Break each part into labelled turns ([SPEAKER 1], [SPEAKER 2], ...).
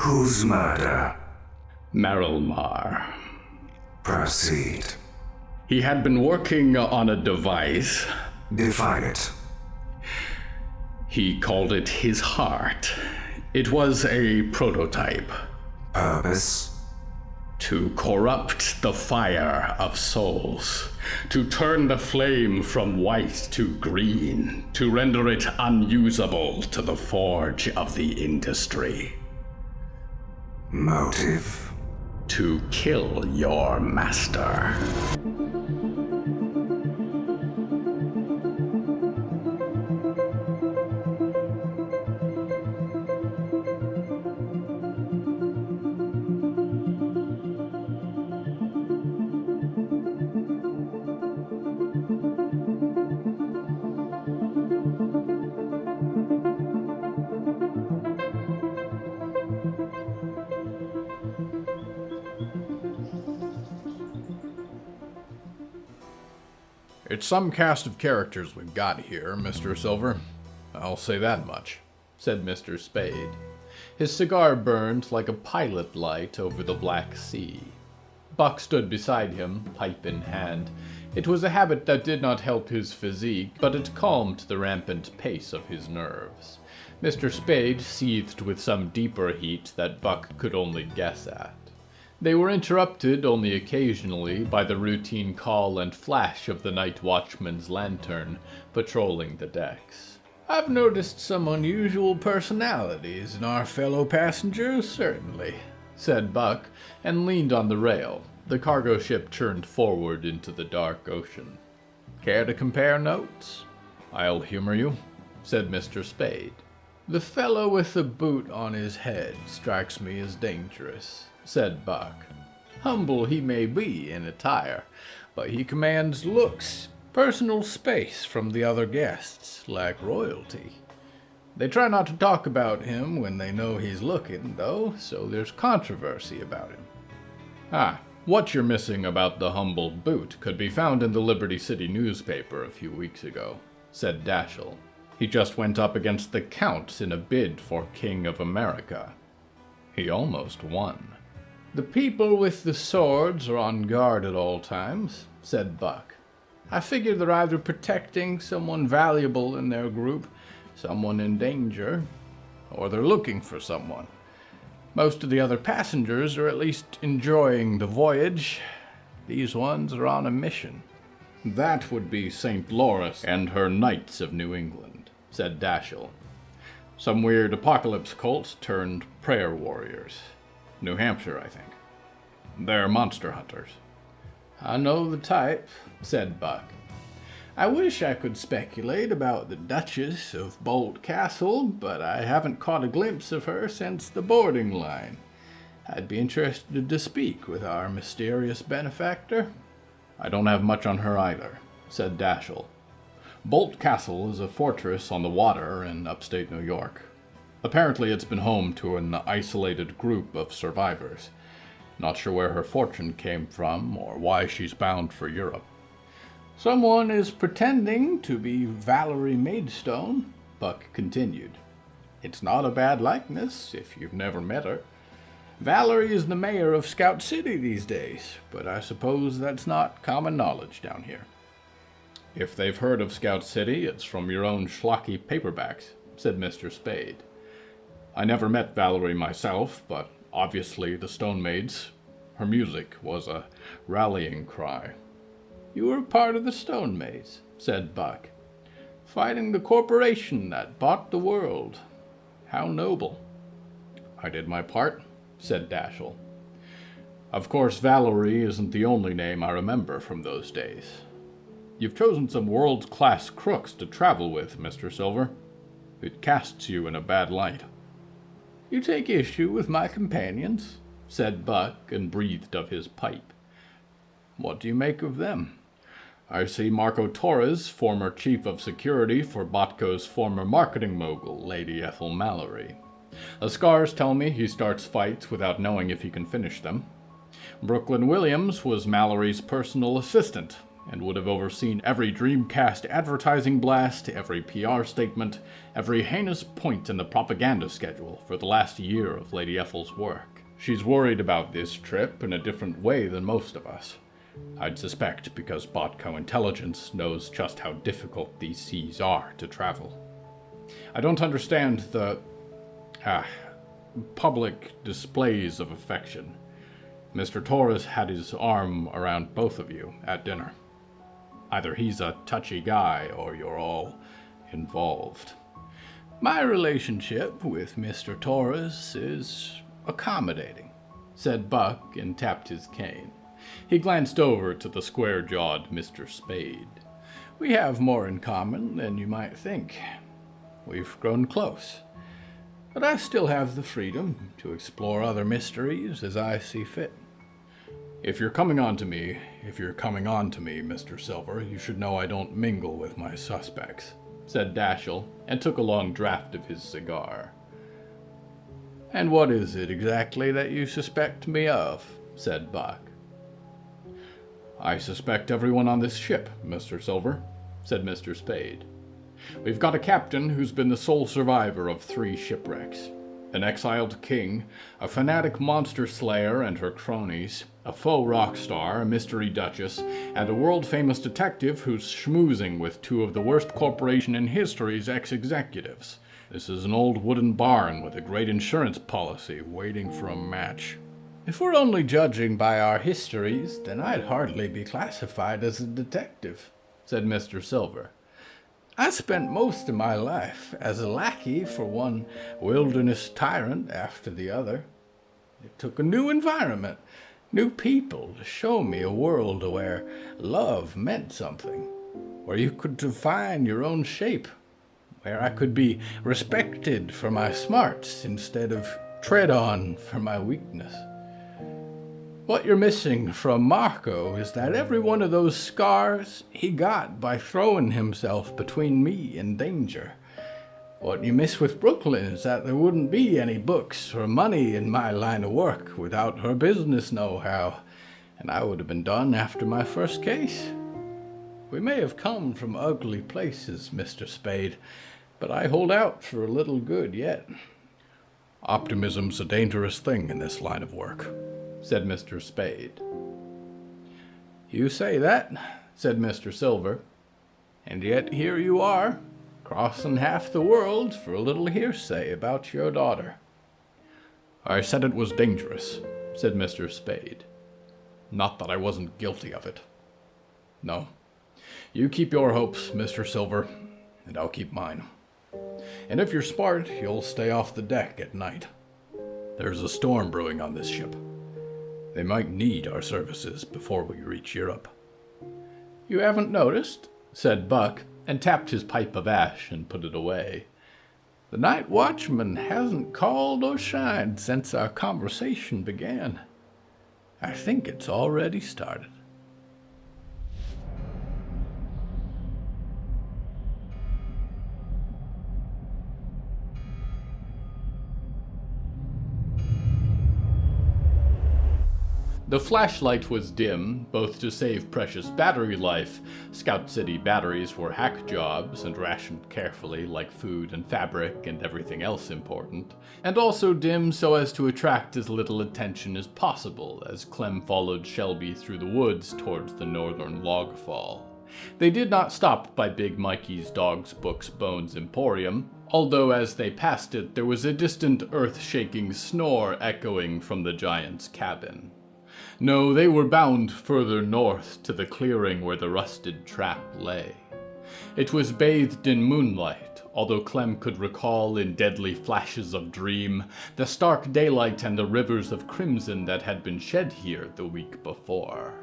[SPEAKER 1] Whose murder?
[SPEAKER 2] Marelmar.
[SPEAKER 1] Proceed.
[SPEAKER 2] He had been working on a device.
[SPEAKER 1] Define it.
[SPEAKER 2] He called it his heart. It was a prototype.
[SPEAKER 1] Purpose?
[SPEAKER 2] To corrupt the fire of souls. To turn the flame from white to green. To render it unusable to the forge of the industry.
[SPEAKER 1] Motive?
[SPEAKER 2] To kill your master.
[SPEAKER 3] It's some cast of characters we've got here, Mr. Silver. I'll say that much, said Mr. Spade. His cigar burned like a pilot light over the Black Sea. Buck stood beside him, pipe in hand. It was a habit that did not help his physique, but it calmed the rampant pace of his nerves. Mr. Spade seethed with some deeper heat that Buck could only guess at. They were interrupted only occasionally by the routine call and flash of the night watchman's lantern patrolling the decks.
[SPEAKER 4] I've noticed some unusual personalities in our fellow passengers, certainly,
[SPEAKER 3] said Buck, and leaned on the rail. The cargo ship churned forward into the dark ocean. Care to compare notes? I'll humor you, said Mr. Spade.
[SPEAKER 4] The fellow with the boot on his head strikes me as dangerous, said Buck. Humble he may be in attire, but he commands looks, personal space from the other guests, like royalty. They try not to talk about him when they know he's looking, though, so there's controversy about him.
[SPEAKER 3] What you're missing about the humble boot could be found in the Liberty City newspaper a few weeks ago, said Dashiell. He just went up against the Count in a bid for King of America. He almost won.
[SPEAKER 4] The people with the swords are on guard at all times, said Buck. I figure they're either protecting someone valuable in their group, someone in danger, or they're looking for someone. Most of the other passengers are at least enjoying the voyage. These ones are on a mission.
[SPEAKER 3] That would be St. Loris and her Knights of New England, said Dashiell. Some weird apocalypse cult turned prayer warriors. New Hampshire, I think. They're monster hunters.
[SPEAKER 4] I know the type, said Buck. I wish I could speculate about the Duchess of Bolt Castle, but I haven't caught a glimpse of her since the boarding line. I'd be interested to speak with our mysterious benefactor.
[SPEAKER 3] I don't have much on her either, said Dashiell. Bolt Castle is a fortress on the water in upstate New York. Apparently it's been home to an isolated group of survivors. Not sure where her fortune came from or why she's bound for Europe.
[SPEAKER 4] Someone is pretending to be Valerie Maidstone, Buck continued. It's not a bad likeness if you've never met her. Valerie is the mayor of Scout City these days, but I suppose that's not common knowledge down here.
[SPEAKER 3] If they've heard of Scout City, it's from your own schlocky paperbacks, said Mr. Spade. I never met Valerie myself, but obviously the Stone Maids. Her music was a rallying cry.
[SPEAKER 4] You were part of the Stone Maids, said Buck, fighting the corporation that bought the world. How noble.
[SPEAKER 3] I did my part, said Dashiell. Of course, Valerie isn't the only name I remember from those days. You've chosen some world-class crooks to travel with, Mr. Silver. It casts you in a bad light.
[SPEAKER 4] You take issue with my companions,
[SPEAKER 3] said Buck, and breathed of his pipe.
[SPEAKER 4] What do you make of them?
[SPEAKER 3] I see Marco Torres, former chief of security for Botco's former marketing mogul, Lady Ethel Mallory. The scars tell me he starts fights without knowing if he can finish them. Brooklyn Williams was Mallory's personal assistant, and would have overseen every Dreamcast advertising blast, every PR statement, every heinous point in the propaganda schedule for the last year of Lady Ethel's work. She's worried about this trip in a different way than most of us. I'd suspect because Botco intelligence knows just how difficult these seas are to travel. I don't understand the public displays of affection. Mr. Torres had his arm around both of you at dinner. Either he's a touchy guy or you're all involved.
[SPEAKER 4] My relationship with Mr. Torres is accommodating,
[SPEAKER 3] said Buck and tapped his cane. He glanced over to the square-jawed Mr. Spade.
[SPEAKER 4] We have more in common than you might think. We've grown close. But I still have the freedom to explore other mysteries as I see fit.
[SPEAKER 3] If you're coming on to me, Mr. Silver, you should know I don't mingle with my suspects, said Dashiell, and took a long draught of his cigar.
[SPEAKER 4] And what is it exactly that you suspect me of? Said Buck.
[SPEAKER 3] I suspect everyone on this ship, Mr. Silver, said Mr. Spade. We've got a captain who's been the sole survivor of 3 shipwrecks, an exiled king, a fanatic monster slayer and her cronies, a faux rock star, a mystery duchess, and a world-famous detective who's schmoozing with 2 of the worst corporation in history's ex-executives. This is an old wooden barn with a great insurance policy waiting for a match.
[SPEAKER 4] If we're only judging by our histories, then I'd hardly be classified as a detective, said Mr. Silver. I spent most of my life as a lackey for one wilderness tyrant after the other. It took a new environment, new people to show me a world where love meant something, where you could define your own shape, where I could be respected for my smarts instead of tread on for my weakness. What you're missing from Marco is that every one of those scars he got by throwing himself between me and danger. What you miss with Brooklyn is that there wouldn't be any books or money in my line of work without her business know-how, and I would have been done after my first case. We may have come from ugly places, Mr. Spade, but I hold out for a little good yet.
[SPEAKER 3] Optimism's a dangerous thing in this line of work, said Mr. Spade.
[SPEAKER 4] You say that, said Mr. Silver, and yet here you are, crossing half the world for a little hearsay about your daughter.
[SPEAKER 3] I said it was dangerous, said Mr. Spade. Not that I wasn't guilty of it. No. You keep your hopes, Mr. Silver, and I'll keep mine. And if you're smart, you'll stay off the deck at night. There's a storm brewing on this ship. They might need our services before we reach Europe.
[SPEAKER 4] You haven't noticed,
[SPEAKER 3] said Buck, and tapped his pipe of ash and put it away.
[SPEAKER 4] The night watchman hasn't called or shined since our conversation began. I think it's already started.
[SPEAKER 3] The flashlight was dim, both to save precious battery life. Scout City batteries were hack jobs and rationed carefully like food and fabric and everything else important, and also dim so as to attract as little attention as possible as Clem followed Shelby through the woods towards the northern log fall. They did not stop by Big Mikey's Dogs, Books, Bones Emporium, although as they passed it there was a distant earth-shaking snore echoing from the giant's cabin. No, they were bound further north to the clearing where the rusted trap lay. It was bathed in moonlight, although Clem could recall in deadly flashes of dream the stark daylight and the rivers of crimson that had been shed here the week before.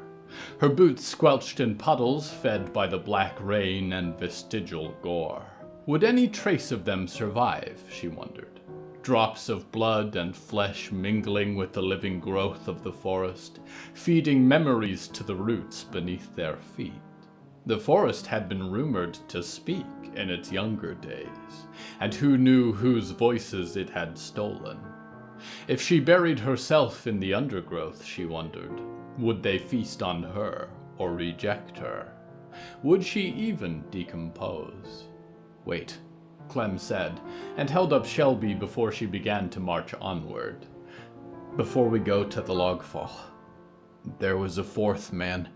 [SPEAKER 3] Her boots squelched in puddles fed by the black rain and vestigial gore. Would any trace of them survive, she wondered? Drops of blood and flesh mingling with the living growth of the forest, feeding memories to the roots beneath their feet. The forest had been rumored to speak in its younger days, and who knew whose voices it had stolen? If she buried herself in the undergrowth, she wondered, would they feast on her or reject her? Would she even decompose? Wait, Clem said, and held up Shelby before she began to march onward. Before we go to the log fall, there was a fourth man,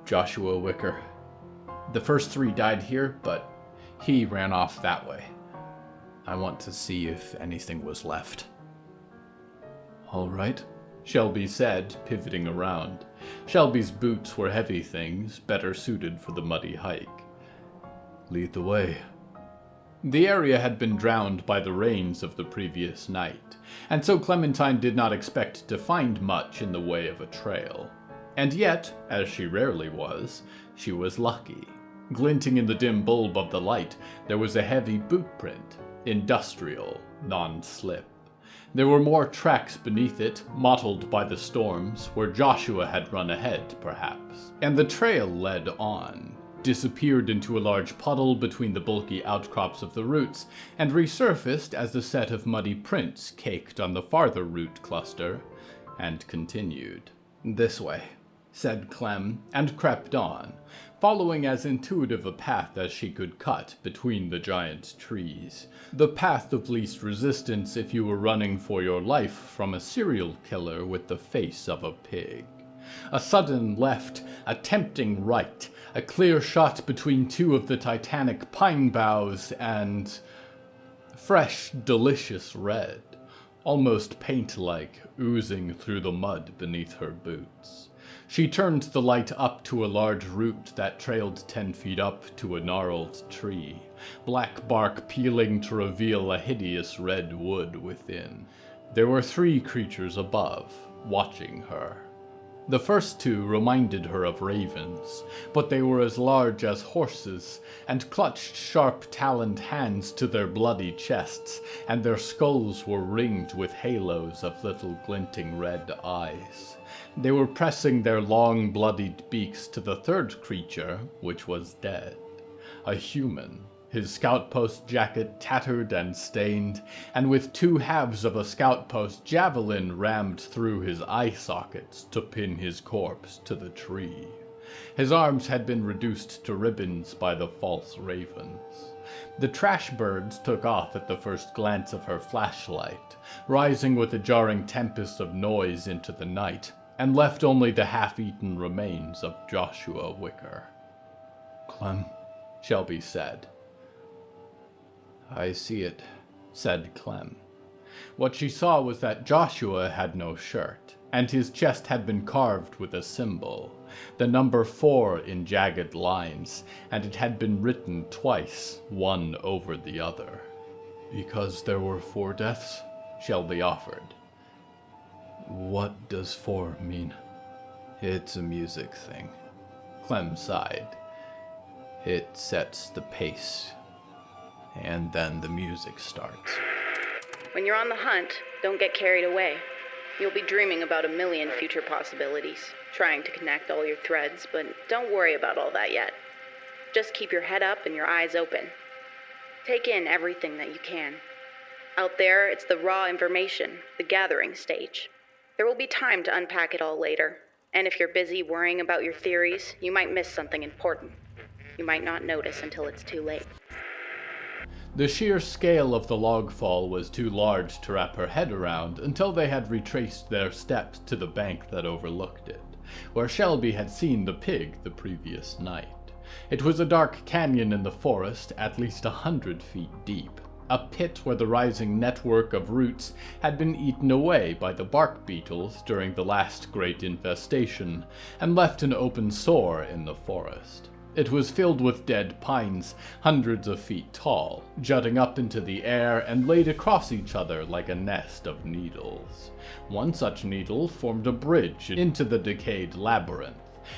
[SPEAKER 3] Joshua Wicker. The first 3 died here, but he ran off that way. I want to see if anything was left. All right, Shelby said, pivoting around. Shelby's boots were heavy things, better suited for the muddy hike. Lead the way. The area had been drowned by the rains of the previous night, and so Clementine did not expect to find much in the way of a trail. And yet, as she rarely was, she was lucky. Glinting in the dim bulb of the light, there was a heavy boot print, industrial, non-slip. There were more tracks beneath it, mottled by the storms, where Joshua had run ahead, perhaps. And the trail led on, disappeared into a large puddle between the bulky outcrops of the roots, and resurfaced as a set of muddy prints caked on the farther root cluster, and continued. This way, said Clem, and crept on, following as intuitive a path as she could cut between the giant trees. The path of least resistance if you were running for your life from a serial killer with the face of a pig. A sudden left, a tempting right, a clear shot between 2 of the titanic pine boughs, and fresh, delicious red, almost paint-like, oozing through the mud beneath her boots. She turned the light up to a large root that trailed 10 feet up to a gnarled tree, black bark peeling to reveal a hideous red wood within. There were 3 creatures above, watching her. The first 2 reminded her of ravens, but they were as large as horses, and clutched sharp-taloned hands to their bloody chests, and their skulls were ringed with halos of little glinting red eyes. They were pressing their long, bloodied beaks to the 3rd creature, which was dead. A human, his scout post jacket tattered and stained, and with 2 halves of a scout post javelin rammed through his eye sockets to pin his corpse to the tree. His arms had been reduced to ribbons by the false ravens. The trash birds took off at the first glance of her flashlight, rising with a jarring tempest of noise into the night, and left only the half-eaten remains of Joshua Wicker. Clem, Shelby said. I see it, said Clem. What she saw was that Joshua had no shirt, and his chest had been carved with a symbol, the number 4 in jagged lines, and it had been written twice, one over the other. Because there were 4 deaths? Shelby offered. What does 4 mean? It's a music thing. Clem sighed. It sets the pace. And then the music starts.
[SPEAKER 5] When you're on the hunt, don't get carried away. You'll be dreaming about a million future possibilities, trying to connect all your threads, but don't worry about all that yet. Just keep your head up and your eyes open. Take in everything that you can. Out there, it's the raw information, the gathering stage. There will be time to unpack it all later, and if you're busy worrying about your theories, you might miss something important. You might not notice until it's too late.
[SPEAKER 3] The sheer scale of the log fall was too large to wrap her head around until they had retraced their steps to the bank that overlooked it, where Shelby had seen the pig the previous night. It was a dark canyon in the forest, at least 100 feet deep, a pit where the rising network of roots had been eaten away by the bark beetles during the last great infestation, and left an open sore in the forest. It was filled with dead pines, hundreds of feet tall, jutting up into the air and laid across each other like a nest of needles. One such needle formed a bridge into the decayed labyrinth,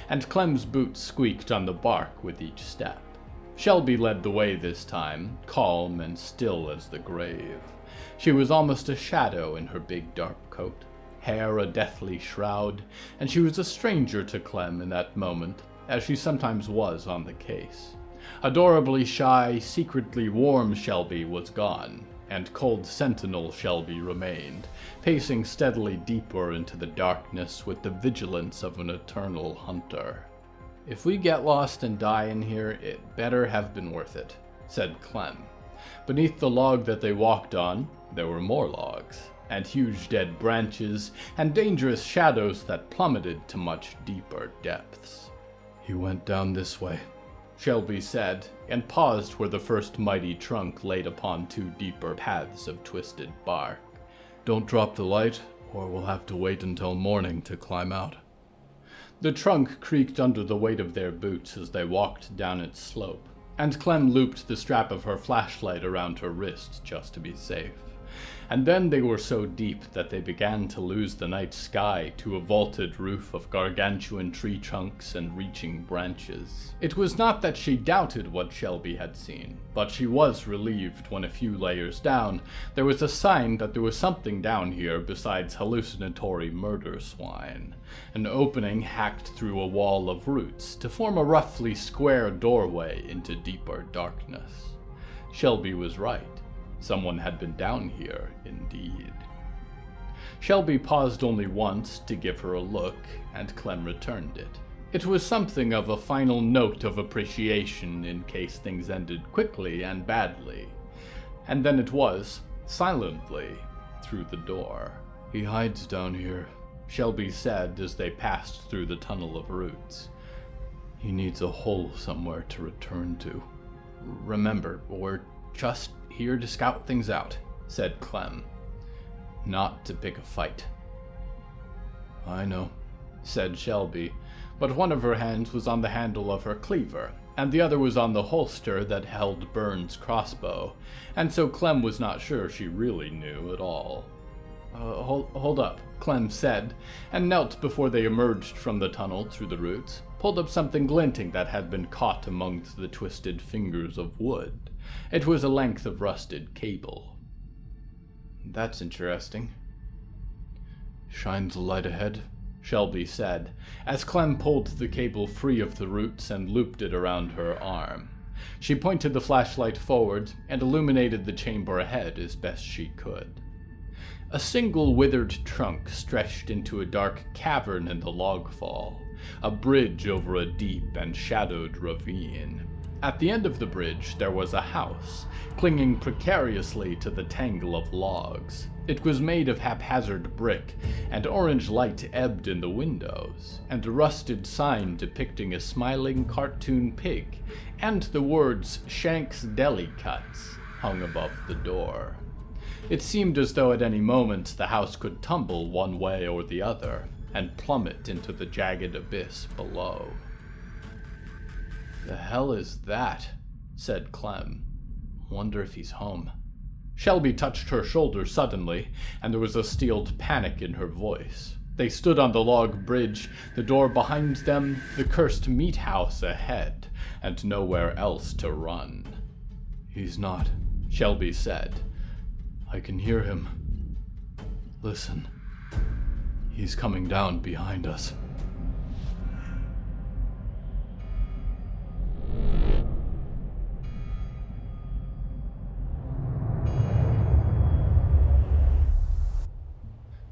[SPEAKER 3] and Clem's boots squeaked on the bark with each step. Shelby led the way this time, calm and still as the grave. She was almost a shadow in her big dark coat, hair a deathly shroud, and she was a stranger to Clem in that moment, as she sometimes was on the case. Adorably shy, secretly warm Shelby was gone, and cold sentinel Shelby remained, pacing steadily deeper into the darkness with the vigilance of an eternal hunter.
[SPEAKER 4] If we get lost and die in here, it better have been worth it, said Clem. Beneath the log that they walked on, there were more logs, and huge dead branches, and dangerous shadows that plummeted to much deeper depths. He went down this way, Shelby said, and paused where the first mighty trunk laid upon 2 deeper paths of twisted bark. Don't drop the light, or we'll have to wait until morning to climb out. The trunk creaked under the weight of their boots as they walked down its slope, and Clem looped the strap of her flashlight around her wrist just to be safe. And then they were so deep that they began to lose the night sky to a vaulted roof of gargantuan tree trunks and reaching branches. It was not that she doubted what Shelby had seen, but she was relieved when a few layers down, there was a sign that there was something down here besides hallucinatory murder swine. An opening hacked through a wall of roots to form a roughly square doorway into deeper darkness. Shelby was right. Someone had been down here, indeed. Shelby paused only once to give her a look, and Clem returned it. It was something of a final note of appreciation in case things ended quickly and badly. And then it was, silently, through the door. He hides down here, Shelby said as they passed through the tunnel of roots. He needs a hole somewhere to return to. Remember, we're just here to scout things out, said Clem. Not to pick a fight. I know, said Shelby, but one of her hands was on the handle of her cleaver, and the other was on the holster that held Burns' crossbow, and so Clem was not sure she really knew at all. Hold up, Clem said, and knelt before they emerged from the tunnel through the roots, pulled up something glinting that had been caught amongst the twisted fingers of wood. It was a length of rusted cable. That's interesting. Shine the light ahead, Shelby said, as Clem pulled the cable free of the roots and looped it around her arm. She pointed the flashlight forward and illuminated the chamber ahead as best she could. A single withered trunk stretched into a dark cavern in the log fall, a bridge over a deep and shadowed ravine. At the end of the bridge there was a house, clinging precariously to the tangle of logs. It was made of haphazard brick, and orange light ebbed in the windows, and a rusted sign depicting a smiling cartoon pig, and the words "Shank's Deli Cuts" hung above the door. It seemed as though at any moment the house could tumble one way or the other, and plummet into the jagged abyss below. The hell is that? Said Clem. Wonder if he's home. Shelby touched her shoulder suddenly, and there was a steeled panic in her voice. They stood on the log bridge, the door behind them, the cursed meat house ahead, and nowhere else to run. He's not, Shelby said. I can hear him. Listen. He's coming down behind us.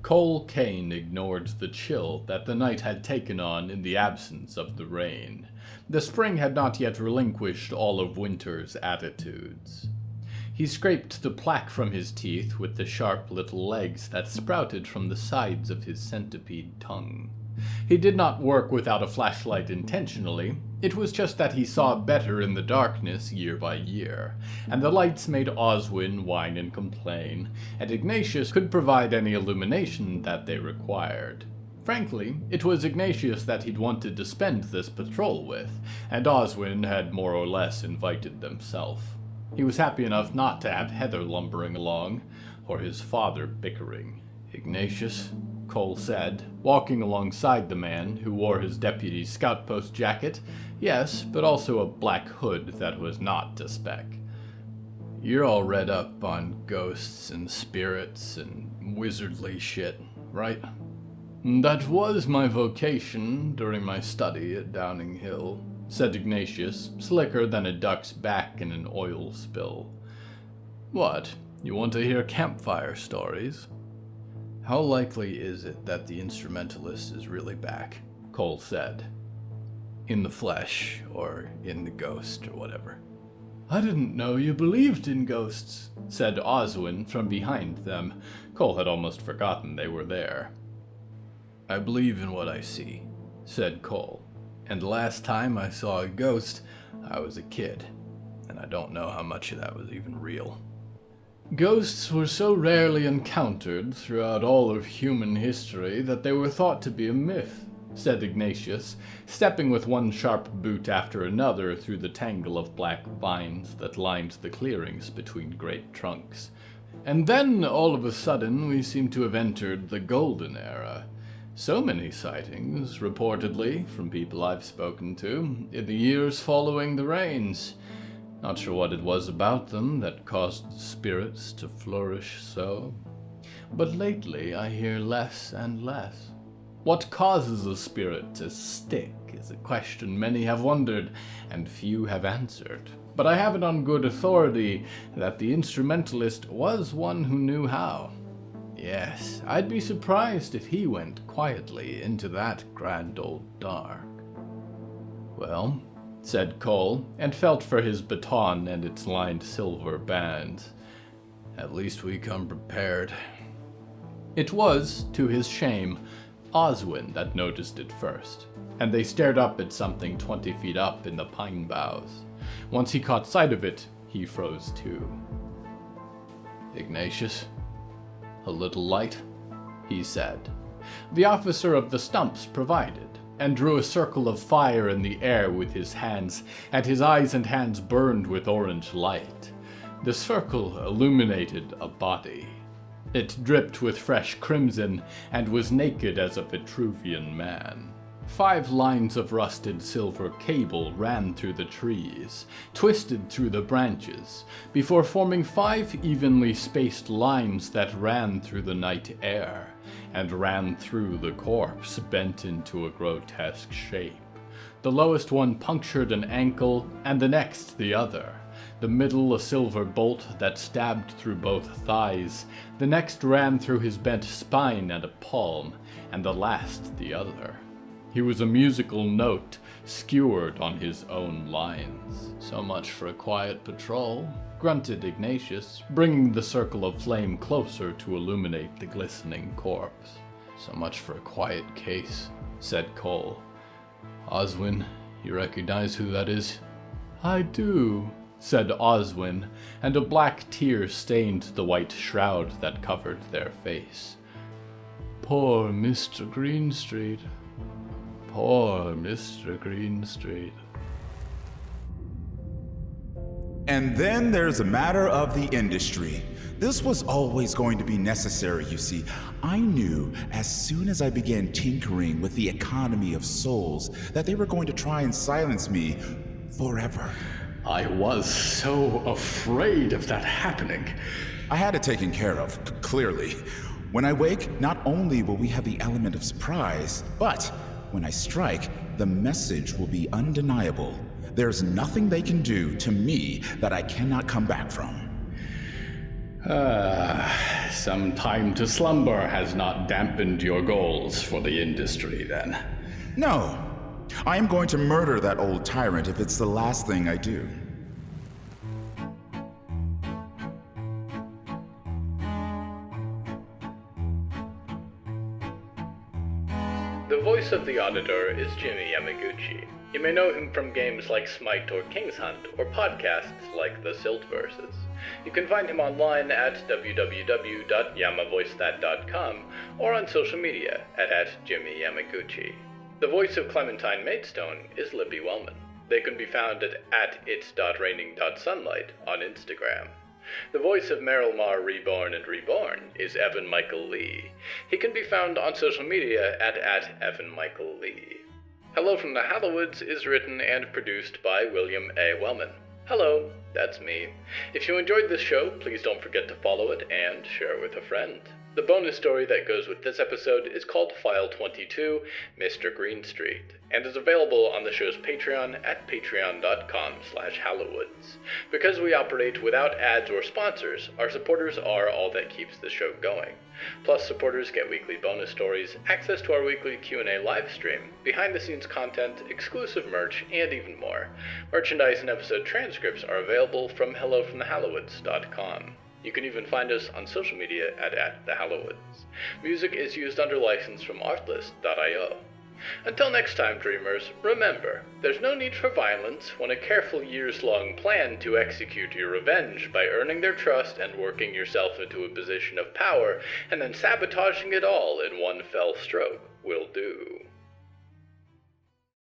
[SPEAKER 4] Cole Kane ignored the chill that the night had taken on in the absence of the rain. The spring had not yet relinquished all of winter's attitudes. He scraped the plaque from his teeth with the sharp little legs that sprouted from the sides of his centipede tongue. He did not work without a flashlight intentionally. It was just that he saw better in the darkness year by year, and the lights made Oswin whine and complain, and Ignatius could provide any illumination that they required. Frankly, it was Ignatius that he'd wanted to spend this patrol with, and Oswin had more or less invited themselves. He was happy enough not to have Heather lumbering along, or his father bickering. Ignatius, Cole said, walking alongside the man who wore his deputy's scout post jacket, yes, but also a black hood that was not to spec. You're all read up on ghosts and spirits and wizardly shit, right? That was my vocation during my study at Downing Hill, said Ignatius, slicker than a duck's back in an oil spill. What, you want to hear campfire stories? How likely is it that the instrumentalist is really back? Cole said. in the flesh, or in the ghost, or whatever. I didn't know you believed in ghosts, said Oswin from behind them. Cole had almost forgotten they were there. I believe in what I see, said Cole. And the last time I saw a ghost, I was a kid, and I don't know how much of that was even real. Ghosts were so rarely encountered throughout all of human history that they were thought to be a myth, said Ignatius, stepping with one sharp boot after another through the tangle of black vines that lined the clearings between great trunks. And then, all of a sudden, we seem to have entered the golden era. So many sightings, reportedly, from people I've spoken to, in the years following the rains. Not sure what it was about them that caused spirits to flourish so. But lately I hear less and less. What causes a spirit to stick is a question many have wondered, and few have answered. But I have it on good authority that the instrumentalist was one who knew how. Yes, I'd be surprised if he went quietly into that grand old dark. Well, said Cole, and felt for his baton and its lined silver bands. At least we come prepared. It was, to his shame, Oswin that noticed it first, and they stared up at something 20 feet up in the pine boughs. Once he caught sight of it, he froze too. Ignatius? A little light, he said. The officer of the stumps provided, and drew a circle of fire in the air with his hands, and his eyes and hands burned with orange light. The circle illuminated a body. It dripped with fresh crimson, and was naked as a Vitruvian man. 5 lines of rusted silver cable ran through the trees, twisted through the branches, before forming 5 evenly spaced lines that ran through the night air, and ran through the corpse bent into a grotesque shape. The lowest one punctured an ankle, and the next the other. The middle a silver bolt that stabbed through both thighs, the next ran through his bent spine and a palm, and the last the other. He was a musical note, skewered on his own lines. So much for a quiet patrol, grunted Ignatius, bringing the circle of flame closer to illuminate the glistening corpse. So much for a quiet case, said Cole. Oswin, you recognize who that is? I do, said Oswin, and a black tear stained the white shroud that covered their face. Poor Mr. Greenstreet. Poor Mr. Greenstreet.
[SPEAKER 6] And then there's a matter of the industry. This was always going to be necessary, you see. I knew as soon as I began tinkering with the economy of souls that they were going to try and silence me forever.
[SPEAKER 2] I was so afraid of that happening.
[SPEAKER 6] I had it taken care of, clearly. When I wake, not only will we have the element of surprise, but when I strike, the message will be undeniable. There's nothing they can do to me that I cannot come back from.
[SPEAKER 2] Some time to slumber has not dampened your goals for the industry, then.
[SPEAKER 6] No. I am going to murder that old tyrant if it's the last thing I do.
[SPEAKER 3] The voice of the Auditor is Jimmy Yamaguchi. You may know him from games like Smite or King's Hunt, or podcasts like The Siltverses. You can find him online at www.yamavoicethat.com or on social media at Jimmy Yamaguchi. The voice of Clementine Maidstone is Libby Wellman. They can be found at its.raining.sunlight on Instagram. The voice of Merylmar Reborn and Reborn is Evan Michael Lee. He can be found on social media at Evan Michael Lee. Hello from the Hallowoods is written and produced by William A. Wellman. Hello, that's me. If you enjoyed this show, please don't forget to follow it and share it with a friend. The bonus story that goes with this episode is called File 22, Mr. Greenstreet, and is available on the show's Patreon at patreon.com/Hallowoods. Because we operate without ads or sponsors, our supporters are all that keeps the show going. Plus, supporters get weekly bonus stories, access to our weekly Q&A live stream, behind-the-scenes content, exclusive merch, and even more. Merchandise and episode transcripts are available from hellofromthehallowoods.com. You can even find us on social media at the Hallowoods. Music is used under license from artlist.io. Until next time, dreamers, remember, there's no need for violence when a careful years-long plan to execute your revenge by earning their trust and working yourself into a position of power, and then sabotaging it all in one fell stroke will do.